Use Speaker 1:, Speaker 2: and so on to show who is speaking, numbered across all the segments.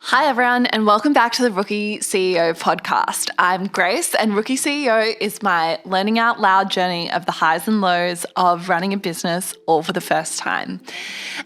Speaker 1: Hi everyone, and welcome back to the Rookie CEO podcast. I'm Grace, and Rookie CEO is my learning out loud journey of the highs and lows of running a business all for the first time.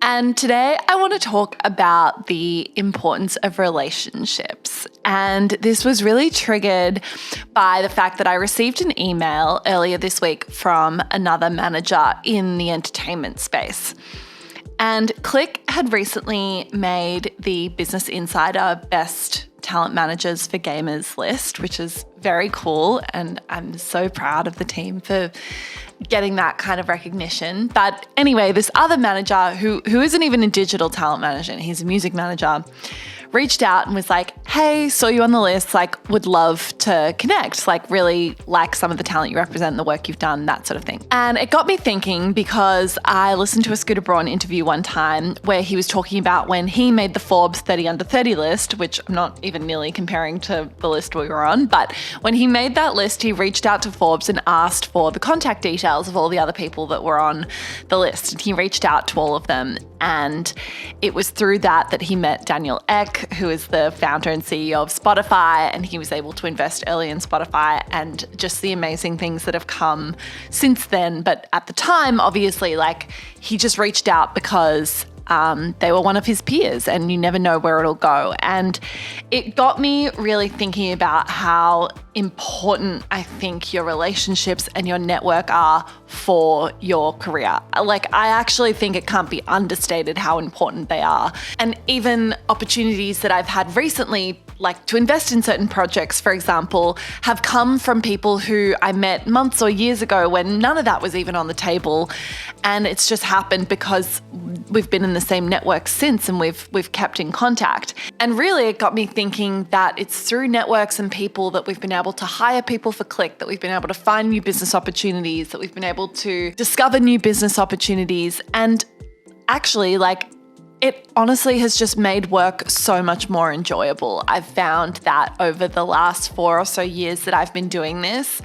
Speaker 1: And today I want to talk about the importance of relationships. And this was really triggered by the fact that I received an email earlier this week from another manager in the entertainment space. And Click had recently made the Business Insider Best Talent Managers for Gamers list, which is very cool. And I'm so proud of the team for getting that kind of recognition. But anyway, this other manager who isn't even a digital talent manager, he's a music manager, reached out and was like, hey, saw you on the list, would love to connect, really like some of the talent you represent, the work you've done, that sort of thing. And it got me thinking because I listened to a Scooter Braun interview one time where he was talking about when he made the Forbes 30 under 30 list, which I'm not even nearly comparing to the list we were on, but when he made that list, he reached out to Forbes and asked for the contact details of all the other people that were on the list. And he reached out to all of them. And it was through that he met Daniel Ek, who is the founder and CEO of Spotify, and he was able to invest early in Spotify and just the amazing things that have come since then. But at the time, obviously, he just reached out because they were one of his peers, and you never know where it'll go. And it got me really thinking about how important I think your relationships and your network are for your career. I actually think it can't be understated how important they are. And even opportunities that I've had recently, to invest in certain projects, for example, have come from people who I met months or years ago when none of that was even on the table. And it's just happened because we've been in the same network since, and we've kept in contact. And really it got me thinking that it's through networks and people that we've been able to hire people for Click, that we've been able to find new business opportunities, that we've been able to discover new business opportunities. And actually, it honestly has just made work so much more enjoyable. I've found that over the last 4 or so years that I've been doing this,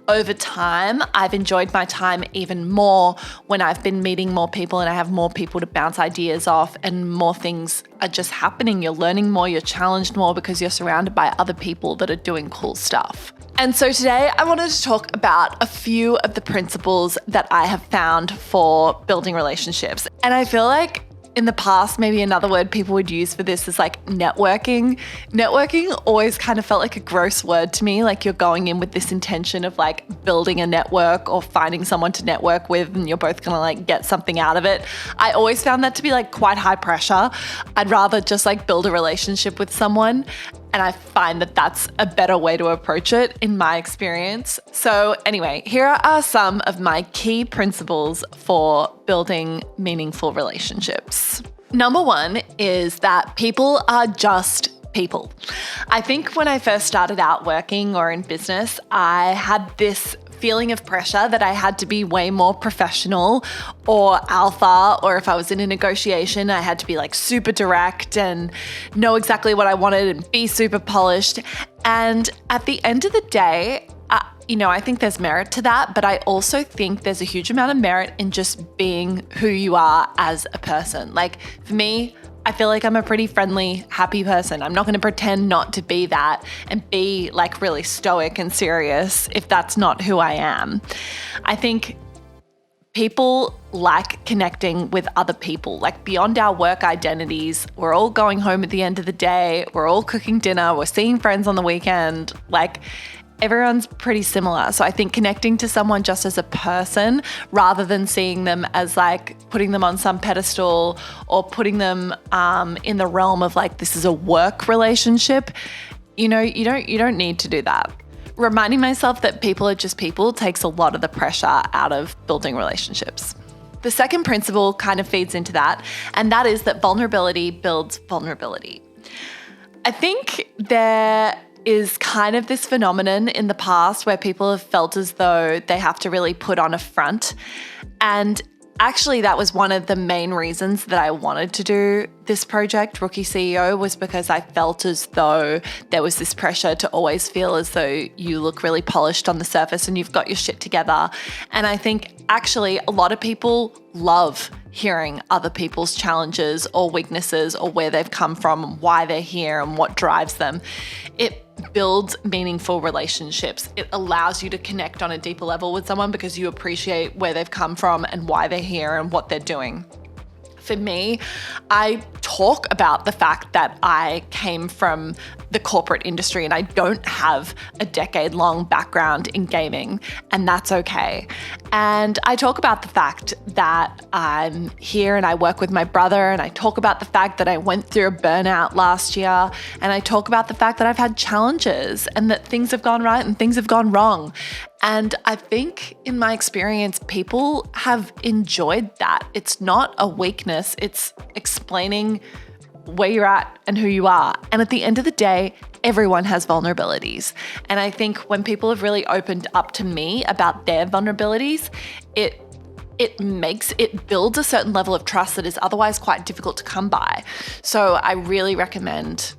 Speaker 1: over time, I've enjoyed my time even more when I've been meeting more people and I have more people to bounce ideas off, and more things are just happening. You're learning more, you're challenged more because you're surrounded by other people that are doing cool stuff. And so today I wanted to talk about a few of the principles that I have found for building relationships. And I feel like in the past, maybe another word people would use for this is networking. Networking always kind of felt like a gross word to me. You're going in with this intention of building a network or finding someone to network with, and you're both gonna get something out of it. I always found that to be quite high pressure. I'd rather just build a relationship with someone. And I find that that's a better way to approach it in my experience. So anyway, here are some of my key principles for building meaningful relationships. Number one is that people are just people. I think when I first started out working or in business, I had this feeling of pressure that I had to be way more professional or alpha, or if I was in a negotiation, I had to be super direct and know exactly what I wanted and be super polished. And at the end of the day, I think there's merit to that, but I also think there's a huge amount of merit in just being who you are as a person. For me, I feel like I'm a pretty friendly, happy person. I'm not going to pretend not to be that and be really stoic and serious if that's not who I am. I think people like connecting with other people, beyond our work identities. We're all going home at the end of the day. We're all cooking dinner. We're seeing friends on the weekend. Everyone's pretty similar. So I think connecting to someone just as a person rather than seeing them as putting them on some pedestal or putting them in the realm of this is a work relationship, you don't need to do that. Reminding myself that people are just people takes a lot of the pressure out of building relationships. The second principle kind of feeds into that, and that is that vulnerability builds vulnerability. I think there is kind of this phenomenon in the past where people have felt as though they have to really put on a front. And actually, that was one of the main reasons that I wanted to do this project, Rookie CEO, was because I felt as though there was this pressure to always feel as though you look really polished on the surface and you've got your shit together. And I think actually a lot of people love hearing other people's challenges or weaknesses or where they've come from and why they're here and what drives them. It builds meaningful relationships. It allows you to connect on a deeper level with someone because you appreciate where they've come from and why they're here and what they're doing. For me, I talk about the fact that I came from the corporate industry and I don't have a decade-long background in gaming, and that's okay. And I talk about the fact that I'm here and I work with my brother, and I talk about the fact that I went through a burnout last year, and I talk about the fact that I've had challenges and that things have gone right and things have gone wrong. And I think in my experience, people have enjoyed that. It's not a weakness, it's explaining where you're at and who you are. And at the end of the day, everyone has vulnerabilities. And I think when people have really opened up to me about their vulnerabilities, it builds a certain level of trust that is otherwise quite difficult to come by. So I really recommend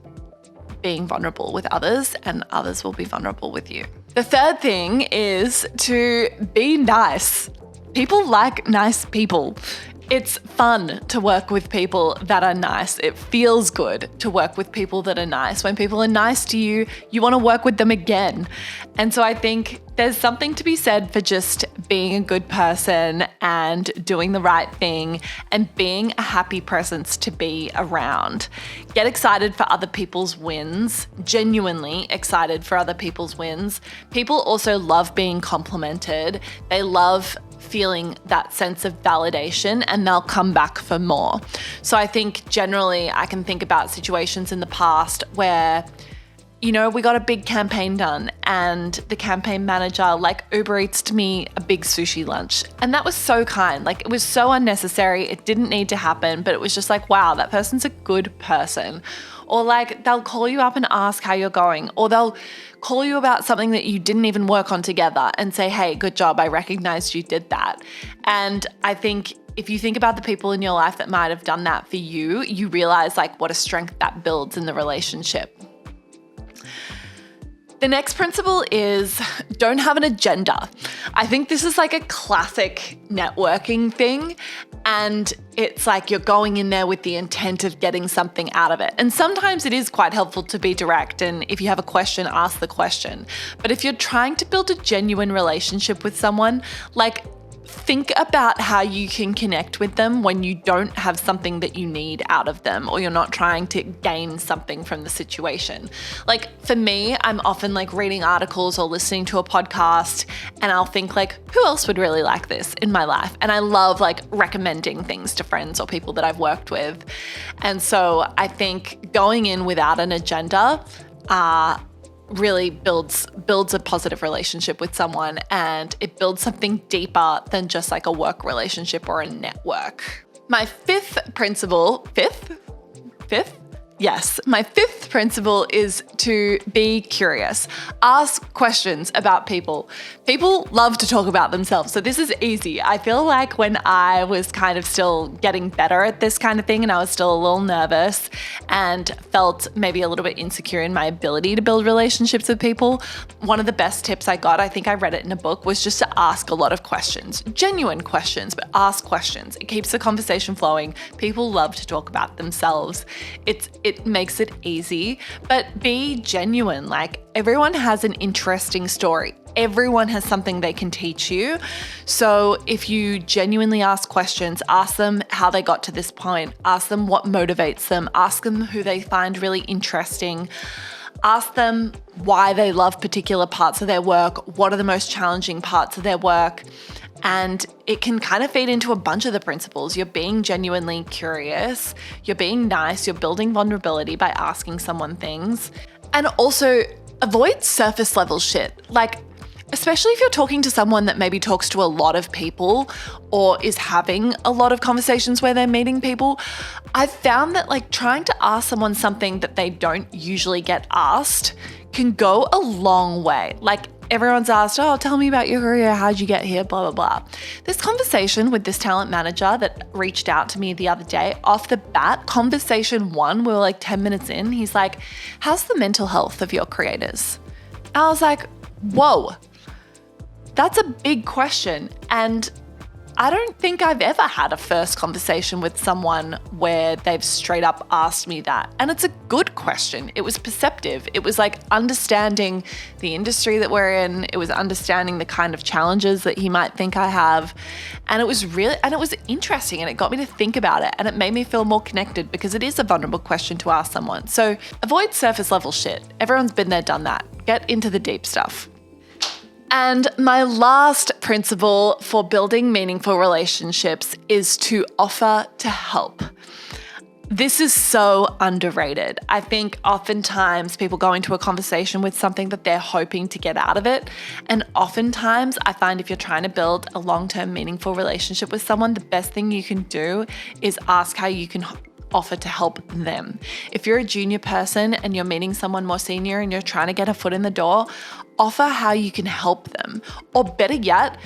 Speaker 1: being vulnerable with others, and others will be vulnerable with you. The third thing is to be nice. People like nice people. It's fun to work with people that are nice. It feels good to work with people that are nice. When people are nice to you, you want to work with them again. And so I think there's something to be said for just being a good person and doing the right thing and being a happy presence to be around. Get excited for other people's wins, genuinely excited for other people's wins. People also love being complimented. They love feeling that sense of validation, and they'll come back for more. So I think generally I can think about situations in the past where, we got a big campaign done and the campaign manager Uber Eats to me a big sushi lunch. And that was so kind. It was so unnecessary. It didn't need to happen, but it was just wow, that person's a good person. Or they'll call you up and ask how you're going, or they'll call you about something that you didn't even work on together and say, hey, good job, I recognized you did that. And I think if you think about the people in your life that might have done that for you, you realize what a strength that builds in the relationship. The next principle is don't have an agenda. I think this is a classic networking thing, and it's you're going in there with the intent of getting something out of it. And sometimes it is quite helpful to be direct, and if you have a question, ask the question. But if you're trying to build a genuine relationship with someone, think about how you can connect with them when you don't have something that you need out of them, or you're not trying to gain something from the situation. For me, I'm often reading articles or listening to a podcast, and I'll think who else would really like this in my life? And I love recommending things to friends or people that I've worked with. And so I think going in without an agenda, really builds a positive relationship with someone, and it builds something deeper than just a work relationship or a network. My fifth principle is to be curious. Ask questions about people. People love to talk about themselves, so this is easy. I feel when I was kind of still getting better at this kind of thing, and I was still a little nervous and felt maybe a little bit insecure in my ability to build relationships with people, one of the best tips I got, I think I read it in a book, was just to ask a lot of questions. Genuine questions, but ask questions. It keeps the conversation flowing. People love to talk about themselves. It makes it easy, but be genuine. Everyone has an interesting story. Everyone has something they can teach you. So if you genuinely ask questions, ask them how they got to this point, ask them what motivates them, ask them who they find really interesting, ask them why they love particular parts of their work, what are the most challenging parts of their work. And it can kind of feed into a bunch of the principles. You're being genuinely curious, you're being nice, you're building vulnerability by asking someone things. And also avoid surface level shit. Especially if you're talking to someone that maybe talks to a lot of people or is having a lot of conversations where they're meeting people, I've found that trying to ask someone something that they don't usually get asked can go a long way. Everyone's asked, oh, tell me about your career, how'd you get here, blah, blah, blah. This conversation with this talent manager that reached out to me the other day, off the bat, conversation one, we were 10 minutes in, he's like, how's the mental health of your creators? I was like, whoa, that's a big question. And I don't think I've ever had a first conversation with someone where they've straight up asked me that. And it's a good question. It was perceptive. It was like understanding the industry that we're in. It was understanding the kind of challenges that he might think I have. And it was interesting, and it got me to think about it, and it made me feel more connected because it is a vulnerable question to ask someone. So avoid surface level shit. Everyone's been there, done that. Get into the deep stuff. And my last principle for building meaningful relationships is to offer to help. This is so underrated. I think oftentimes people go into a conversation with something that they're hoping to get out of it. And oftentimes I find if you're trying to build a long-term meaningful relationship with someone, the best thing you can do is ask how you can offer to help them. If you're a junior person and you're meeting someone more senior and you're trying to get a foot in the door, offer how you can help them. Or better yet,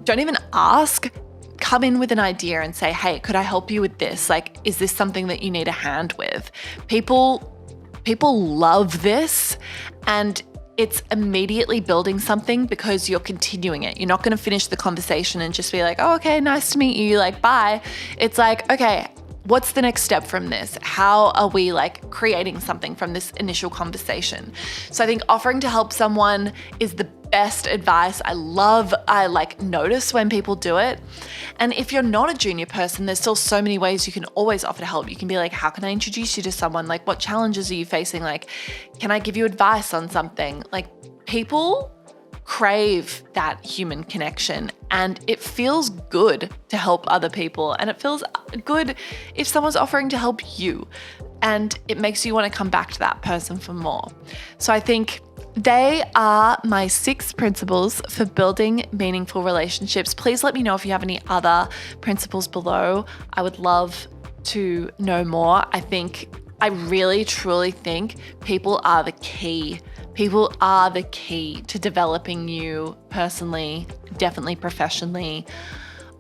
Speaker 1: don't even ask. Come in with an idea and say, hey, could I help you with this? Like, is this something that you need a hand with? People love this, and it's immediately building something because you're continuing it. You're not going to finish the conversation and just be like, oh, okay, nice to meet you, like, bye. It's like, okay, what's the next step from this? How are we like creating something from this initial conversation? So I think offering to help someone is the best advice. I notice when people do it. And if you're not a junior person, there's still so many ways you can always offer to help. You can be like, how can I introduce you to someone? Like, what challenges are you facing? Like, can I give you advice on something? Like, people crave that human connection, and it feels good to help other people, and it feels good if someone's offering to help you, and it makes you want to come back to that person for more. So I think they are my 6 principles for building meaningful relationships. Please let me know if you have any other principles below. I would love to know more. I really truly think people are the key. People are the key to developing you personally, definitely professionally.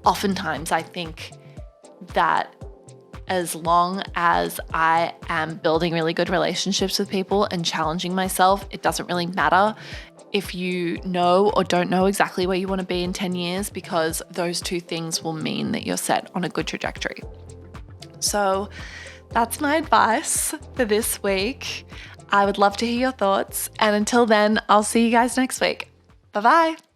Speaker 1: Oftentimes, I think that as long as I am building really good relationships with people and challenging myself, it doesn't really matter if you know or don't know exactly where you want to be in 10 years, because those 2 things will mean that you're set on a good trajectory. So that's my advice for this week. I would love to hear your thoughts. And until then, I'll see you guys next week. Bye-bye.